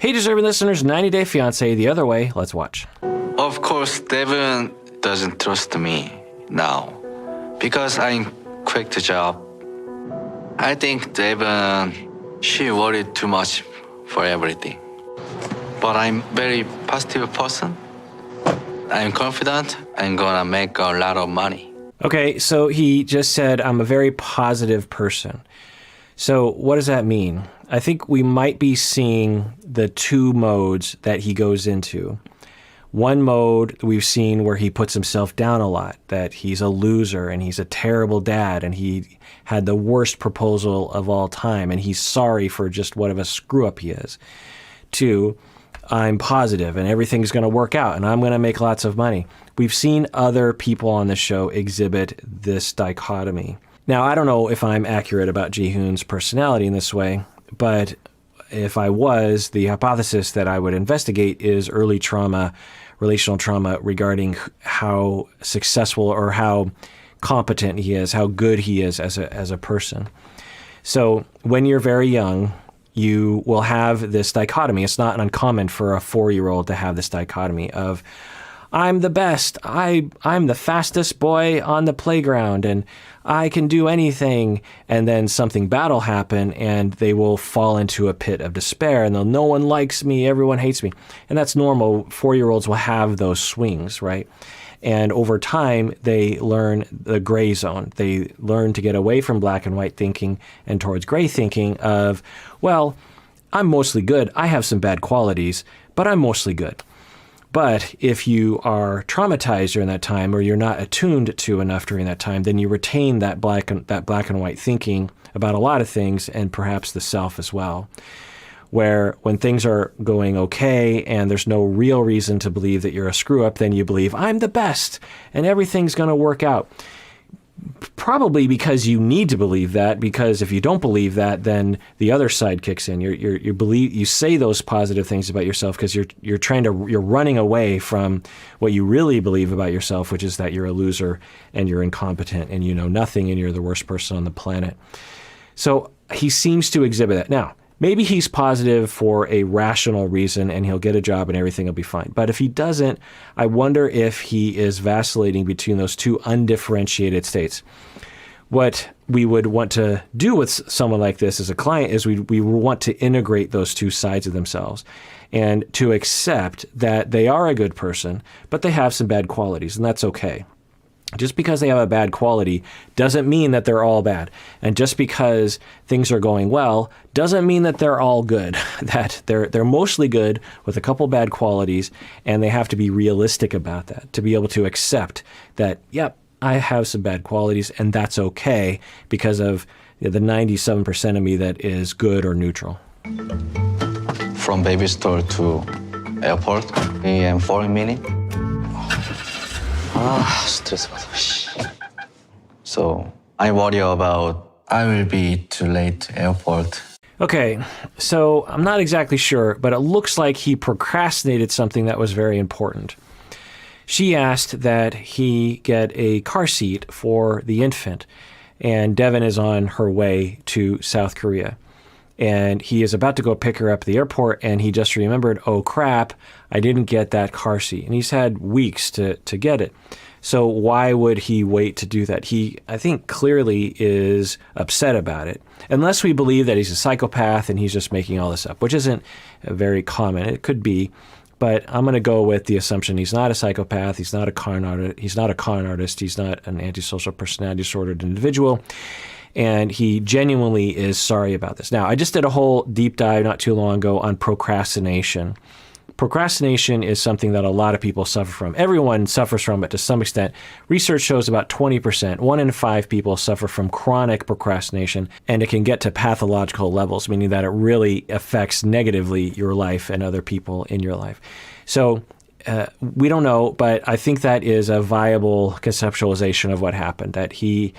Hey, deserving listeners, 90 Day Fiancé, the other way. Let's watch. Of course, Deavan doesn't trust me now because I quit the job. I think Deavan, she worried too much for everything. But I'm very positive person. I'm confident I'm gonna make a lot of money. Okay, so he just said, I'm a very positive person. So what does that mean? I think we might be seeing the two modes that he goes into. One mode we've seen where he puts himself down a lot, that he's a loser and he's a terrible dad and he had the worst proposal of all time and he's sorry for just what of a screw up he is. Two, I'm positive and everything's going to work out and I'm going to make lots of money. We've seen other people on the show exhibit this dichotomy. Now, I don't know if I'm accurate about Jihoon's personality in this way, but if I was, the hypothesis that I would investigate is early trauma, relational trauma regarding how successful or how competent he is, how good he is as a person. So when you're very young, you will have this dichotomy. It's not uncommon for a 4-year-old to have this dichotomy of, I'm the best, I'm the fastest boy on the playground, and I can do anything. And then something bad will happen, and they will fall into a pit of despair, and no one likes me, everyone hates me. And that's normal. 4-year-olds will have those swings, right? And over time, they learn the gray zone. They learn to get away from black and white thinking and towards gray thinking of, well, I'm mostly good. I have some bad qualities, but I'm mostly good. But if you are traumatized during that time or you're not attuned to enough during that time, then you retain that black and white thinking about a lot of things and perhaps the self as well. Where when things are going okay and there's no real reason to believe that you're a screw up, then you believe, I'm the best and everything's going to work out. Probably because you need to believe that, because if you don't believe that, then the other side kicks in. You say those positive things about yourself because you're running away from what you really believe about yourself, which is that you're a loser and you're incompetent and you know nothing and you're the worst person on the planet. So he seems to exhibit that. Now, maybe he's positive for a rational reason and he'll get a job and everything will be fine. But if he doesn't, I wonder if he is vacillating between those two undifferentiated states. What we would want to do with someone like this as a client is we want to integrate those two sides of themselves and to accept that they are a good person, but they have some bad qualities, and that's okay. Just because they have a bad quality doesn't mean that they're all bad. And just because things are going well doesn't mean that they're all good. That they're mostly good with a couple bad qualities, and they have to be realistic about that, to be able to accept that, yep, I have some bad qualities, and that's okay because of the 97% of me that is good or neutral. From baby store to airport in 40 minutes. 스트레스 받아. So I worry about I will be too late to airport. Okay, so I'm not exactly sure, but it looks like he procrastinated something that was very important. She asked that he get a car seat for the infant, and Deavan is on her way to South Korea. And he is about to go pick her up at the airport, and he just remembered, oh crap, I didn't get that car seat. And he's had weeks to get it. So why would he wait to do that? He, I think, clearly is upset about it. Unless we believe that he's a psychopath and he's just making all this up, which isn't very common. It could be. But I'm going to go with the assumption he's not a psychopath, he's not a con artist, he's not an antisocial personality disordered individual. And he genuinely is sorry about this. Now, I just did a whole deep dive not too long ago on procrastination. Procrastination is something that a lot of people suffer from. Everyone suffers from it to some extent. Research shows about 20%, 1 in 5 people suffer from chronic procrastination, and it can get to pathological levels, meaning that it really affects negatively your life and other people in your life. So we don't know, but I think that is a viable conceptualization of what happened, that he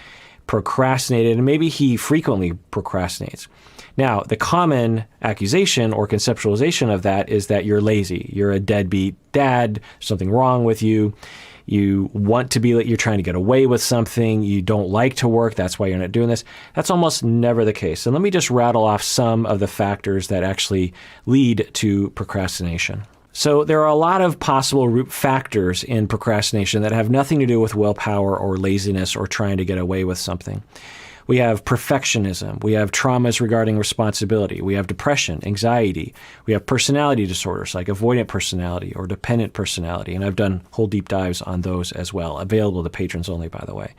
procrastinated, and maybe he frequently procrastinates. Now, the common accusation or conceptualization of that is that you're lazy. You're a deadbeat dad, something wrong with you. You want to be, you're trying to get away with something. You don't like to work. That's why you're not doing this. That's almost never the case. And let me just rattle off some of the factors that actually lead to procrastination. So there are a lot of possible root factors in procrastination that have nothing to do with willpower or laziness or trying to get away with something. We have perfectionism. We have traumas regarding responsibility. We have depression, anxiety. We have personality disorders like avoidant personality or dependent personality. And I've done whole deep dives on those as well, available to patrons only, by the way.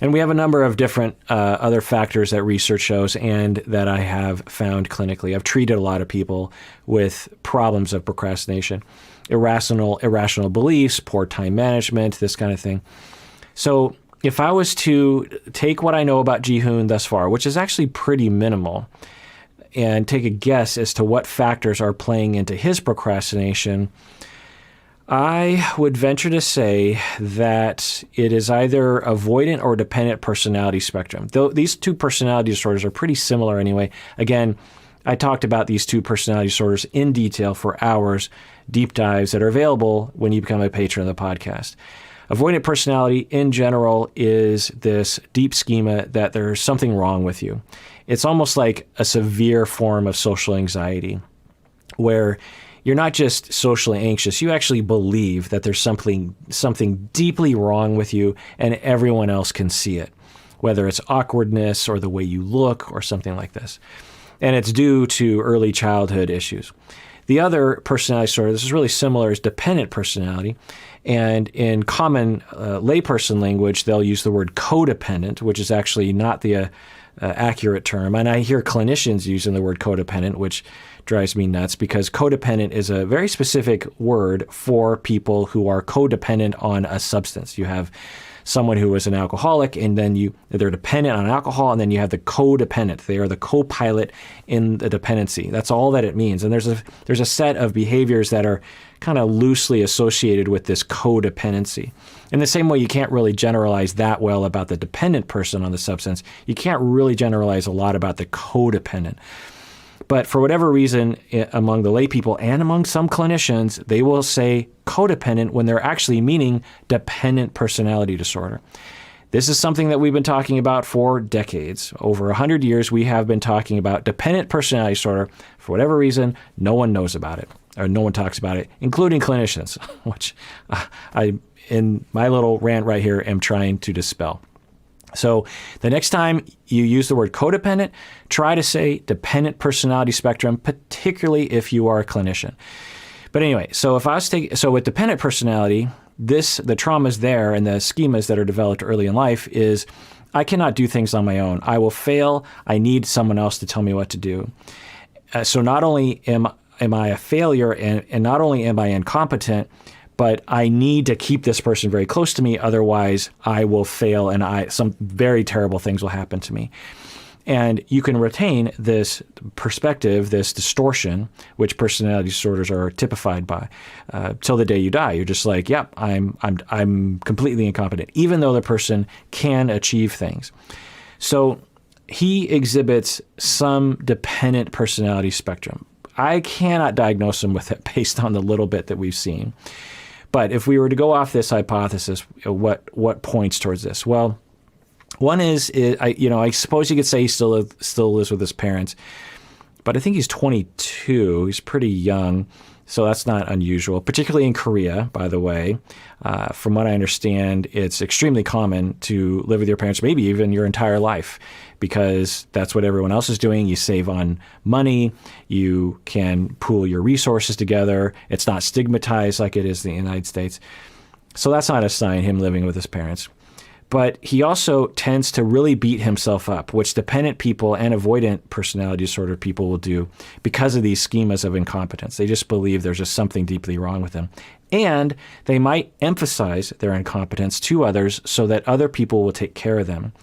And we have a number of different other factors that research shows and that I have found clinically. I've treated a lot of people with problems of procrastination, irrational beliefs, poor time management, this kind of thing. So if I was to take what I know about Jihoon thus far, which is actually pretty minimal, and take a guess as to what factors are playing into his procrastination, I would venture to say that it is either avoidant or dependent personality spectrum. Though these two personality disorders are pretty similar anyway. Again, I talked about these two personality disorders in detail for hours, deep dives that are available when you become a patron of the podcast. Avoidant personality in general is this deep schema that there's something wrong with you. It's almost like a severe form of social anxiety where you're not just socially anxious, you actually believe that there's something deeply wrong with you and everyone else can see it, whether it's awkwardness or the way you look or something like this. And it's due to early childhood issues. The other personality disorder, this is really similar, is dependent personality. And in common layperson language, they'll use the word codependent, which is actually not the accurate term. And I hear clinicians using the word codependent, which drives me nuts because codependent is a very specific word for people who are codependent on a substance. You have someone who is an alcoholic, and then they're dependent on alcohol, and then you have the codependent. They are the co-pilot in the dependency. That's all that it means. And there's a set of behaviors that are kind of loosely associated with this codependency. In the same way, you can't really generalize that well about the dependent person on the substance. You can't really generalize a lot about the codependent. But for whatever reason, among the lay people and among some clinicians, they will say codependent when they're actually meaning dependent personality disorder. This is something that we've been talking about for decades. Over 100 years, we have been talking about dependent personality disorder. For whatever reason, no one knows about it, or no one talks about it, including clinicians, which I, in my little rant right here, am trying to dispel. So the next time you use the word codependent, try to say dependent personality spectrum, particularly if you are a clinician. But anyway, so with dependent personality, the traumas there and the schemas that are developed early in life is I cannot do things on my own. I will fail. I need someone else to tell me what to do. So not only am I a failure and not only am I incompetent, but I need to keep this person very close to me. Otherwise, I will fail and some very terrible things will happen to me. And you can retain this perspective, this distortion, which personality disorders are typified by, till the day you die. You're just like, yep, I'm completely incompetent, even though the person can achieve things. So he exhibits some dependent personality spectrum. I cannot diagnose him with it based on the little bit that we've seen. But if we were to go off this hypothesis, what points towards this? Well, one is I suppose you could say he still lives with his parents, but I think he's 22. He's pretty young, so that's not unusual, particularly in Korea, by the way. From what I understand, it's extremely common to live with your parents, maybe even your entire life, because that's what everyone else is doing. You save on money. You can pool your resources together. It's not stigmatized like it is in the United States. So that's not a sign, him living with his parents. But he also tends to really beat himself up, which dependent people and avoidant personality disorder people will do because of these schemas of incompetence. They just believe there's just something deeply wrong with them. And they might emphasize their incompetence to others so that other people will take care of them.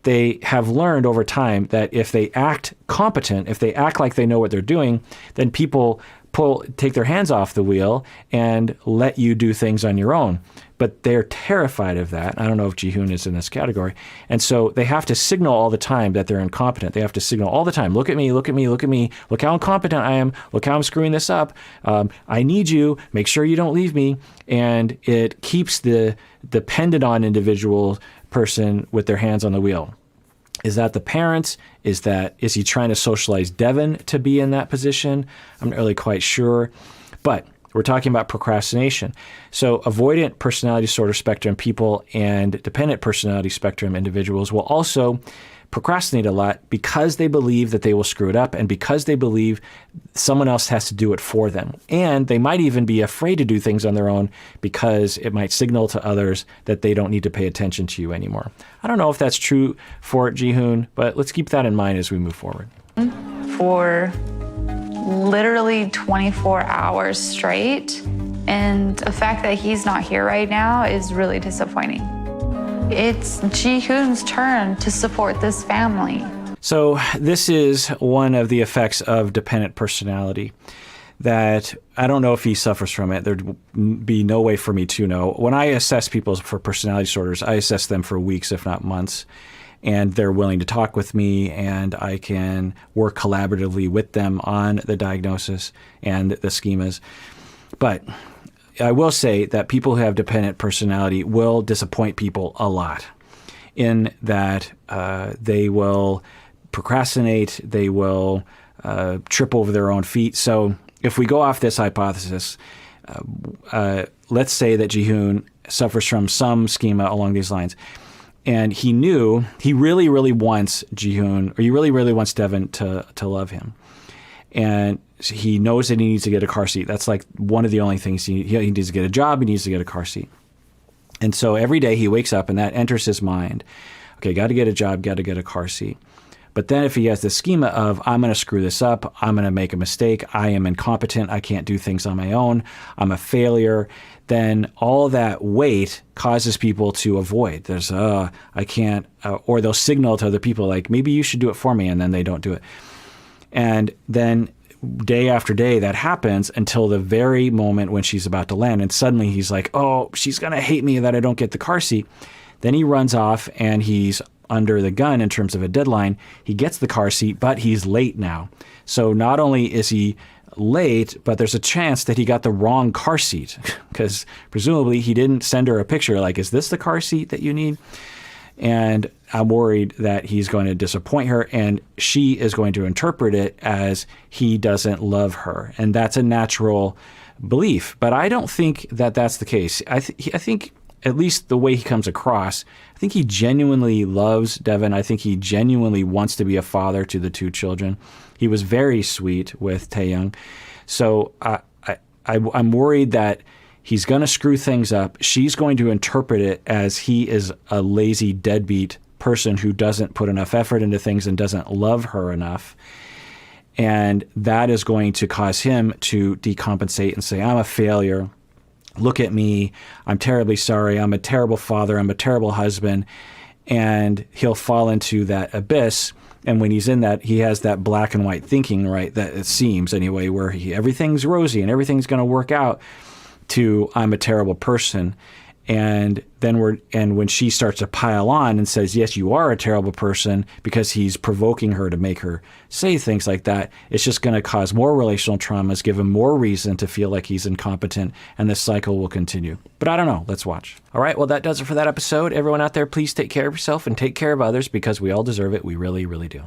They have learned over time that if they act competent, if they act like they know what they're doing, then people take their hands off the wheel and let you do things on your own. but they're terrified of that. I don't know if Jihoon is in this category. And so they have to signal all the time that they're incompetent. They have to signal all the time, look at me, look at me, look at me, look how incompetent I am, look how I'm screwing this up. I need you, make sure you don't leave me. And it keeps the dependent on individual person with their hands on the wheel. Is that the parents? Is he trying to socialize Deavan to be in that position? I'm not really quite sure. But we're talking about procrastination. So avoidant personality disorder spectrum people and dependent personality spectrum individuals will also procrastinate a lot because they believe that they will screw it up and because they believe someone else has to do it for them. And they might even be afraid to do things on their own because it might signal to others that they don't need to pay attention to you anymore. I don't know if that's true for Jihoon, but let's keep that in mind as we move forward. For literally 24 hours straight, and the fact that he's not here right now is really disappointing. It's Jihoon's turn to support this family. So this is one of the effects of dependent personality that I don't know if he suffers from it. There'd be no way for me to know. When I assess people for personality disorders, I assess them for weeks, if not months. And they're willing to talk with me, and I can work collaboratively with them on the diagnosis and the schemas. But I will say that people who have dependent personality will disappoint people a lot in that they will procrastinate, they will trip over their own feet. So if we go off this hypothesis, let's say that Jihoon suffers from some schema along these lines. And he knew he really, really wants Jihoon, or he really, really wants Deavan to love him. And he knows that he needs to get a car seat. That's like one of the only things he needs to get a job. He needs to get a car seat. And so every day he wakes up and that enters his mind. Okay, got to get a job, got to get a car seat. But then if he has the schema of, I'm going to screw this up, I'm going to make a mistake, I am incompetent, I can't do things on my own, I'm a failure, then all that weight causes people to avoid. There's, I can't, or they'll signal to other people like, maybe you should do it for me, and then they don't do it. And then day after day that happens until the very moment when she's about to land. And suddenly he's like, oh, she's going to hate me that I don't get the car seat. Then he runs off and he's under the gun in terms of a deadline. He gets the car seat, but he's late now. So not only is he late, but there's a chance that he got the wrong car seat because presumably he didn't send her a picture like, is this the car seat that you need? And I'm worried that he's going to disappoint her and she is going to interpret it as he doesn't love her. And that's a natural belief. But I don't think that that's the case. I think at least the way he comes across, I think he genuinely loves Deavan. I think he genuinely wants to be a father to the two children. He was very sweet with Taeyoung. So I'm worried that he's going to screw things up. She's going to interpret it as he is a lazy deadbeat person who doesn't put enough effort into things and doesn't love her enough. And that is going to cause him to decompensate and say, I'm a failure. Look at me. I'm terribly sorry. I'm a terrible father. I'm a terrible husband. And he'll fall into that abyss. And when he's in that, he has that black and white thinking, right? That it seems anyway, where everything's rosy and everything's going to work out, to I'm a terrible person. And then when she starts to pile on and says, yes, you are a terrible person, because he's provoking her to make her say things like that, it's just going to cause more relational traumas, give him more reason to feel like he's incompetent, and this cycle will continue. But I don't know. Let's watch. All right. Well, that does it for that episode. Everyone out there, please take care of yourself and take care of others, because we all deserve it. We really, really do.